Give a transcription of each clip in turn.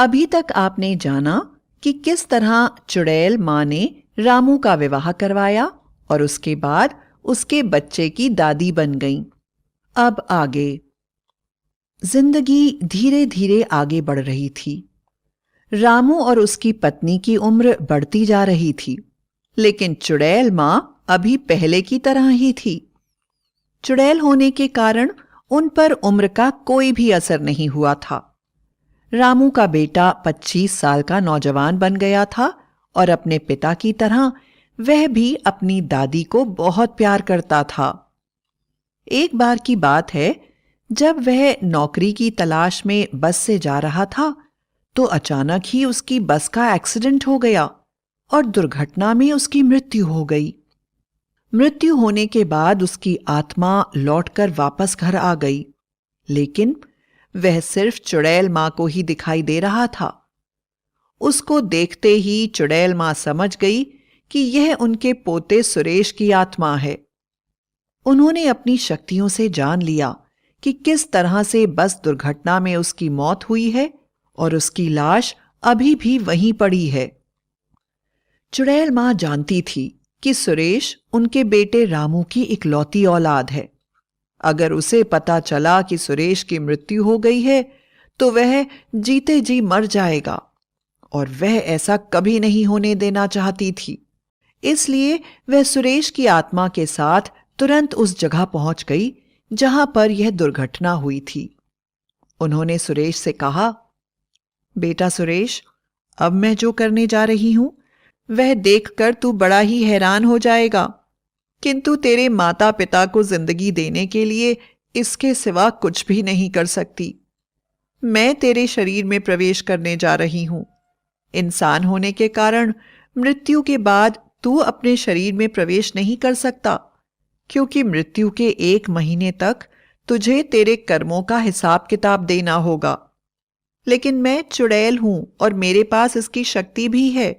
अभी तक आपने जाना कि किस तरह चुड़ैल माँ ने रामू का विवाह करवाया और उसके बाद उसके बच्चे की दादी बन गईं। अब आगे। जिंदगी धीरे धीरे आगे बढ़ रही थी। रामू और उसकी पत्नी की उम्र बढ़ती जा रही थी, लेकिन चुड़ैल माँ अभी पहले की तरह ही थी। चुड़ैल होने के कारण उन पर उम्र का कोई भी असर नहीं हुआ था। रामू का बेटा 25 साल का नौजवान बन गया था और अपने पिता की तरह वह भी अपनी दादी को बहुत प्यार करता था। एक बार की बात है, जब वह नौकरी की तलाश में बस से जा रहा था तो अचानक ही उसकी बस का एक्सीडेंट हो गया और दुर्घटना में उसकी मृत्यु हो गई। मृत्यु होने के बाद उसकी आत्मा लौटकर वापस घर आ गई, लेकिन वह सिर्फ चुड़ैल माँ को ही दिखाई दे रहा था। उसको देखते ही चुड़ैल माँ समझ गई कि यह उनके पोते सुरेश की आत्मा है। उन्होंने अपनी शक्तियों से जान लिया कि किस तरह से बस दुर्घटना में उसकी मौत हुई है और उसकी लाश अभी भी वहीं पड़ी है। चुड़ैल माँ जानती थी कि सुरेश उनके बेटे रामू की इकलौती औलाद है। अगर उसे पता चला कि सुरेश की मृत्यु हो गई है तो वह जीते जी मर जाएगा, और वह ऐसा कभी नहीं होने देना चाहती थी। इसलिए वह सुरेश की आत्मा के साथ तुरंत उस जगह पहुंच गई जहां पर यह दुर्घटना हुई थी। उन्होंने सुरेश से कहा, बेटा सुरेश, अब मैं जो करने जा रही हूं वह देखकर तू बड़ा ही हैरान हो जाएगा, किंतु तेरे माता पिता को जिंदगी देने के लिए इसके सिवा कुछ भी नहीं कर सकती। मैं तेरे शरीर में प्रवेश करने जा रही हूं। इंसान होने के कारण मृत्यु के बाद तू अपने शरीर में प्रवेश नहीं कर सकता, क्योंकि मृत्यु के 1 महीने तक तुझे तेरे कर्मों का हिसाब किताब देना होगा। लेकिन मैं चुड़ैल हूं और मेरे पास इसकी शक्ति भी है।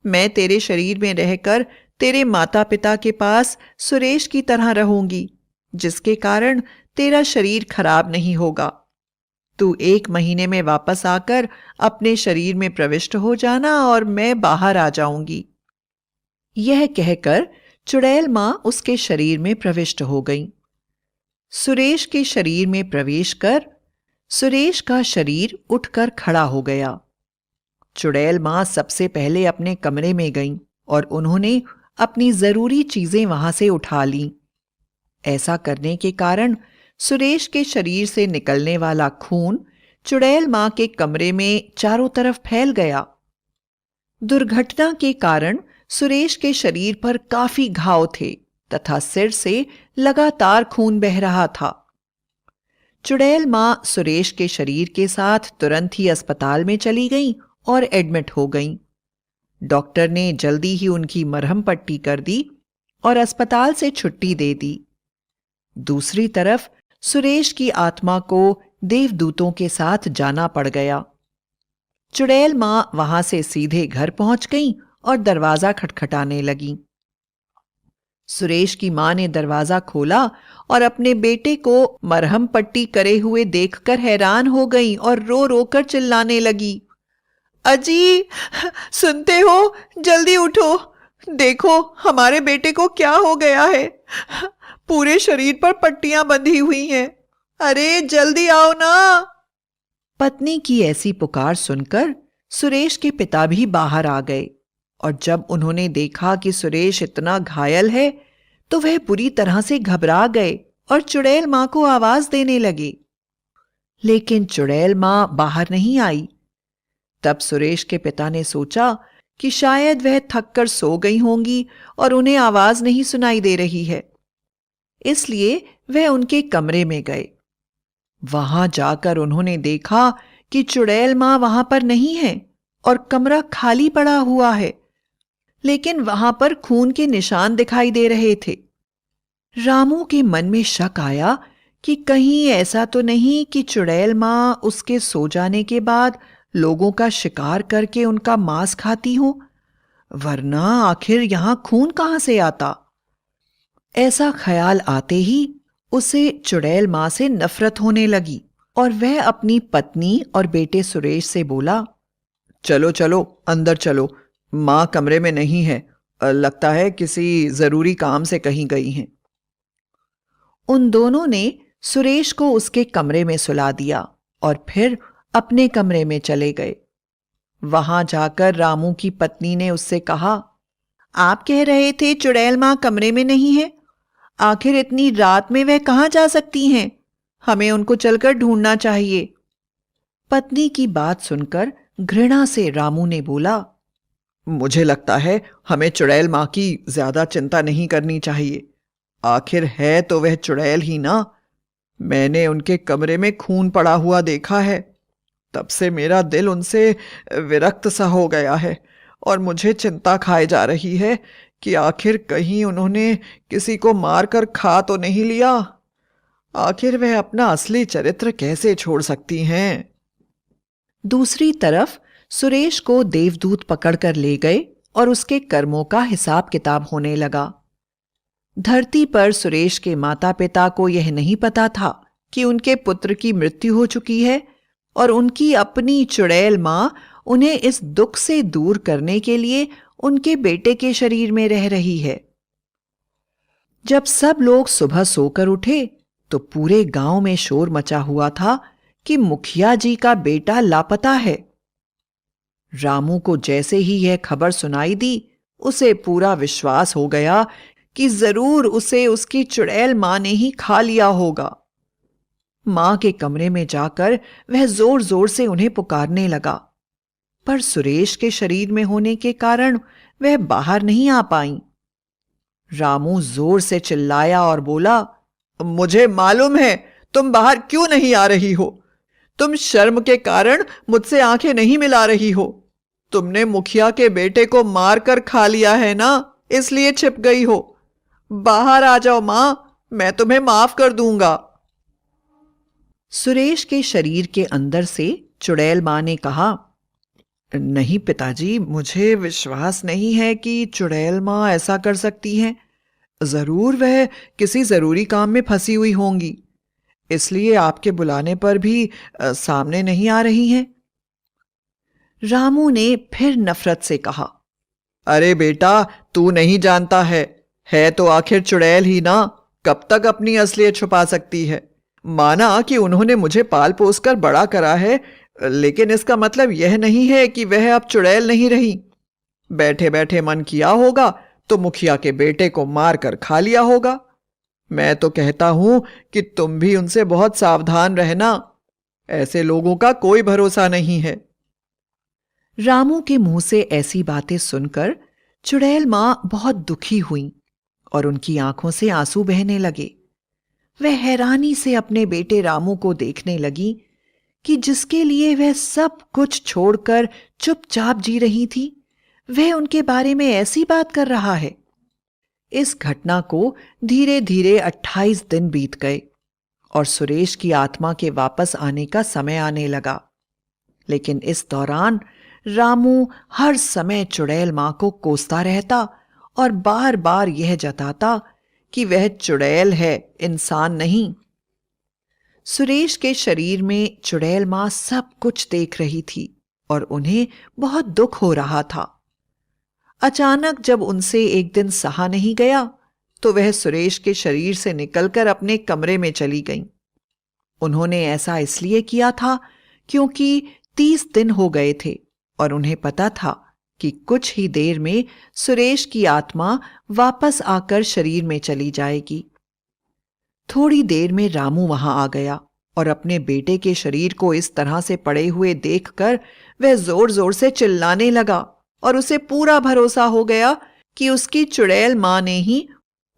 मैं तेरे शरीर में रहकर तेरे माता पिता के पास सुरेश की तरह रहूंगी, जिसके कारण तेरा शरीर खराब नहीं होगा। तू 1 महीने में वापस आकर अपने शरीर में प्रविष्ट हो जाना और मैं बाहर आ जाऊंगी। यह कहकर चुड़ैल मां उसके शरीर में प्रविष्ट हो गई। सुरेश के शरीर में प्रवेश कर सुरेश का शरीर उठकर खड़ा हो गया। चुड़ैल मां सबसे पहले अपने कमरे में गईं और उन्होंने अपनी जरूरी चीजें वहां से उठा लीं। ऐसा करने के कारण सुरेश के शरीर से निकलने वाला खून चुड़ैल मां के कमरे में चारों तरफ फैल गया। दुर्घटना के कारण सुरेश के शरीर पर काफी घाव थे तथा सिर से लगातार खून बह रहा था। चुड़ैल मां सुरेश के शरीर के साथ तुरंत ही अस्पताल में चली गईं और एडमिट हो गईं। डॉक्टर ने जल्दी ही उनकी मरहम पट्टी कर दी और अस्पताल से छुट्टी दे दी। दूसरी तरफ सुरेश की आत्मा को देवदूतों के साथ जाना पड़ गया। चुड़ैल मां वहां से सीधे घर पहुंच गईं और दरवाजा खटखटाने लगीं। सुरेश की मां ने दरवाजा खोला और अपने बेटे को मरहम पट्टी करे हुए देखकर हैरान हो गई और रो रो कर चिल्लाने लगी, अजी, सुनते हो? जल्दी उठो, देखो हमारे बेटे को क्या हो गया है। पूरे शरीर पर पट्टियां बंधी हुई हैं। अरे जल्दी आओ ना। पत्नी की ऐसी पुकार सुनकर सुरेश के पिता भी बाहर आ गए और जब उन्होंने देखा कि सुरेश इतना घायल है तो वह बुरी तरह से घबरा गए और चुड़ैल मां को आवाज देने लगे, लेकिन चुड़ैल मां बाहर नहीं आई। तब सुरेश के पिता ने सोचा कि शायद वह थककर सो गई होंगी और उन्हें आवाज नहीं सुनाई दे रही है, इसलिए वह उनके कमरे में गए। वहां जाकर उन्होंने देखा कि चुड़ैल मां वहां पर नहीं है और कमरा खाली पड़ा हुआ है, लेकिन वहां पर खून के निशान दिखाई दे रहे थे। रामू के मन में शक आया कि कहीं ऐसा तो नहीं कि चुड़ैल मां उसके सो जाने के बाद लोगों का शिकार करके उनका मांस खाती हो, वरना आखिर यहां खून कहां से आता। ऐसा ख्याल आते ही उसे चुड़ैल मां से नफरत होने लगी और वह अपनी पत्नी और बेटे सुरेश से बोला, चलो चलो अंदर चलो, माँ कमरे में नहीं है, लगता है किसी जरूरी काम से कहीं गई हैं। उन दोनों ने सुरेश को उसके कमरे में सुला दिया और फिर अपने कमरे में चले गए। वहां जाकर रामू की पत्नी ने उससे कहा, आप कह रहे थे चुड़ैल माँ कमरे में नहीं है, आखिर इतनी रात में वह कहां जा सकती हैं? हमें उनको चलकर ढूंढना चाहिए। पत्नी की बात सुनकर घृणा से रामू ने बोला, मुझे लगता है हमें चुड़ैल माँ की ज्यादा चिंता नहीं करनी चाहिए। आखिर है तो वह चुड़ैल ही ना। मैंने उनके कमरे में खून पड़ा हुआ देखा है, तब से मेरा दिल उनसे विरक्त सा हो गया है और मुझे चिंता खाए जा रही है कि आखिर कहीं उन्होंने किसी को मारकर खा तो नहीं लिया। आखिर वह अपना असली चरित्र कैसे छोड़ सकती हैं? दूसरी तरफ सुरेश को देवदूत पकड़कर ले गए और उसके कर्मों का हिसाब किताब होने लगा। धरती पर सुरेश के माता पिता को यह नहीं पता था कि उनके पुत्र की मृत्यु हो चुकी है और उनकी अपनी चुड़ैल माँ उन्हें इस दुख से दूर करने के लिए उनके बेटे के शरीर में रह रही है। जब सब लोग सुबह सोकर उठे तो पूरे गांव में शोर मचा हुआ था कि मुखिया जी का बेटा लापता है। रामू को जैसे ही यह खबर सुनाई दी, उसे पूरा विश्वास हो गया कि जरूर उसे उसकी चुड़ैल मां ने ही खा लिया होगा। मां के कमरे में जाकर वह जोर जोर से उन्हें पुकारने लगा, पर सुरेश के शरीर में होने के कारण वह बाहर नहीं आ पाई। रामू जोर से चिल्लाया और बोला, मुझे मालूम है तुम बाहर क्यों नहीं आ रही हो। तुम शर्म के कारण मुझसे आंखें नहीं मिला रही हो। तुमने मुखिया के बेटे को मारकर खा लिया है ना, इसलिए छिप गई हो। बाहर आ जाओ मां, मैं तुम्हें माफ कर दूंगा। सुरेश के शरीर के अंदर से चुड़ैल मां ने कहा, नहीं पिताजी, मुझे विश्वास नहीं है कि चुड़ैल मां ऐसा कर सकती हैं। जरूर वह किसी जरूरी काम में फंसी हुई होंगी, इसलिए आपके बुलाने पर भी सामने नहीं आ रही हैं। रामू ने फिर नफरत से कहा, अरे बेटा, तू नहीं जानता है तो आखिर चुड़ैल ही ना, कब तक अपनी असलियत छुपा सकती है। माना कि उन्होंने मुझे पाल पोस कर बड़ा करा है, लेकिन इसका मतलब यह नहीं है कि वह अब चुड़ैल नहीं रही। बैठे बैठे मन किया होगा तो मुखिया के बेटे को मार कर खा लिया होगा। मैं तो कहता हूं कि तुम भी उनसे बहुत सावधान रहना, ऐसे लोगों का कोई भरोसा नहीं है। रामू के मुंह से ऐसी बातें सुनकर चुड़ैल मां बहुत दुखी हुई और उनकी आंखों से आंसू बहने लगे। वह हैरानी से अपने बेटे रामू को देखने लगी कि जिसके लिए वह सब कुछ छोड़कर चुपचाप जी रही थी, वह उनके बारे में ऐसी बात कर रहा है। इस घटना को धीरे धीरे 28 दिन बीत गए और सुरेश की आत्मा के वापस आने का समय आने लगा। लेकिन इस दौरान रामू हर समय चुड़ैल मां को कोसता रहता और बार बार यह जताता कि वह चुड़ैल है, इंसान नहीं। सुरेश के शरीर में चुड़ैल मां सब कुछ देख रही थी और उन्हें बहुत दुख हो रहा था। अचानक जब उनसे एक दिन सहा नहीं गया तो वह सुरेश के शरीर से निकलकर अपने कमरे में चली गईं। उन्होंने ऐसा इसलिए किया था क्योंकि 30 दिन हो गए थे और उन्हें पता था कि कुछ ही देर में सुरेश की आत्मा वापस आकर शरीर में चली जाएगी। थोड़ी देर में रामू वहां आ गया और अपने बेटे के शरीर को इस तरह से पड़े हुए देखकर वह जोर जोर से चिल्लाने लगा और उसे पूरा भरोसा हो गया कि उसकी चुड़ैल मां ने ही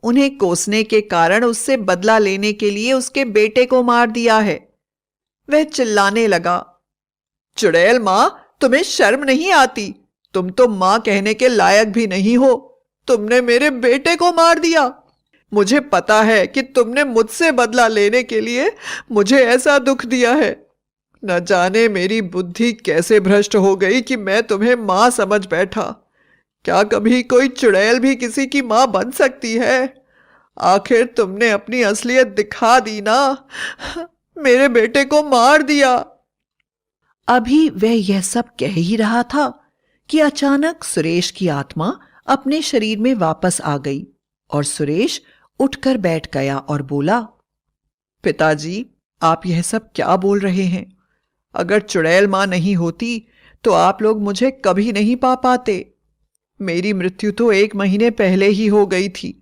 उन्हें कोसने के कारण उससे बदला लेने के लिए उसके बेटे को मार दिया है। वह चिल्लाने लगा, चुड़ैल मां, तुम्हें शर्म नहीं आती? तुम तो मां कहने के लायक भी नहीं हो। तुमने मेरे बेटे को मार दिया। मुझे पता है कि तुमने मुझसे बदला लेने के लिए मुझे ऐसा दुख दिया है। न जाने मेरी बुद्धि कैसे भ्रष्ट हो गई कि मैं तुम्हें मां समझ बैठा। क्या कभी कोई चुड़ैल भी किसी की मां बन सकती है? आखिर तुमने अपनी असलियत दिखा दी ना। मेरे बेटे को मार दिया। अभी वह यह सब कह ही रहा था कि अचानक सुरेश की आत्मा अपने शरीर में वापस आ गई और सुरेश उठकर बैठ गया और बोला, पिताजी, आप यह सब क्या बोल रहे हैं? अगर चुड़ैल मां नहीं होती तो आप लोग मुझे कभी नहीं पा पाते। मेरी मृत्यु तो 1 महीने पहले ही हो गई थी,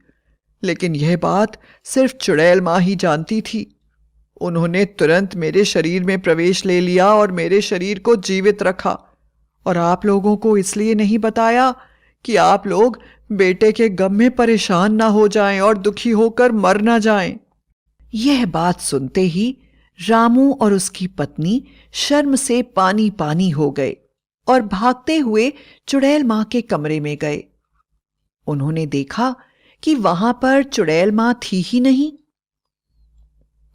लेकिन यह बात सिर्फ चुड़ैल मां ही जानती थी। उन्होंने तुरंत मेरे शरीर में प्रवेश ले लिया और मेरे शरीर को जीवित रखा, और आप लोगों को इसलिए नहीं बताया कि आप लोग बेटे के गम में परेशान ना हो जाएं और दुखी होकर मर ना जाएं। यह बात सुनते ही रामू और उसकी पत्नी शर्म से पानी पानी हो गए और भागते हुए चुड़ैल मां के कमरे में गए। उन्होंने देखा कि वहां पर चुड़ैल मां थी ही नहीं।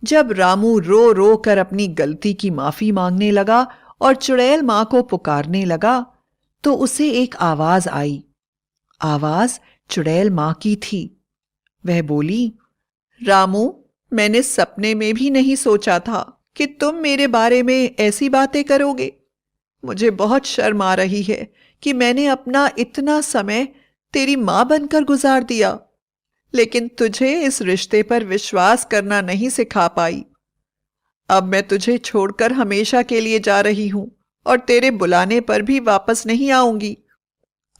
जब रामू रो रो कर अपनी गलती की माफी मांगने लगा और चुड़ैल मां को पुकारने लगा, तो उसे एक आवाज आई। आवाज चुड़ैल मां की थी। वह बोली, रामू, मैंने सपने में भी नहीं सोचा था कि तुम मेरे बारे में ऐसी बातें करोगे। मुझे बहुत शर्म आ रही है कि मैंने अपना इतना समय तेरी मां बनकर गुजार दिया, लेकिन तुझे इस रिश्ते पर विश्वास करना नहीं सिखा पाई। अब मैं तुझे छोड़कर हमेशा के लिए जा रही हूं और तेरे बुलाने पर भी वापस नहीं आऊंगी।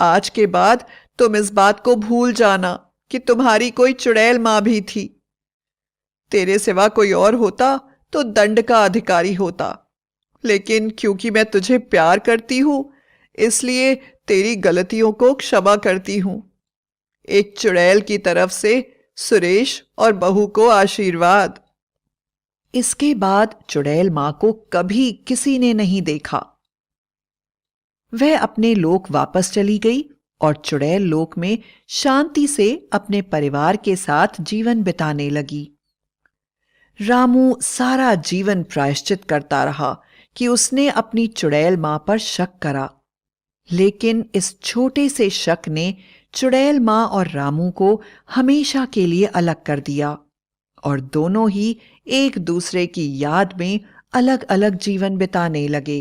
आज के बाद तुम इस बात को भूल जाना कि तुम्हारी कोई चुड़ैल मां भी थी। तेरे सिवा कोई और होता तो दंड का अधिकारी होता, लेकिन क्योंकि मैं तुझे प्यार करती हूं, इसलिए तेरी गलतियों को क्षमा करती हूं। एक चुड़ैल की तरफ से सुरेश और बहू को आशीर्वाद। इसके बाद चुड़ैल मां को कभी किसी ने नहीं देखा। वह अपने लोक वापस चली गई और चुड़ैल लोक में शांति से अपने परिवार के साथ जीवन बिताने लगी। रामू सारा जीवन प्रायश्चित करता रहा कि उसने अपनी चुड़ैल मां पर शक करा, लेकिन इस छोटे से शक ने चुड़ैल मां और रामू को हमेशा के लिए अलग कर दिया और दोनों ही एक दूसरे की याद में अलग अलग जीवन बिताने लगे।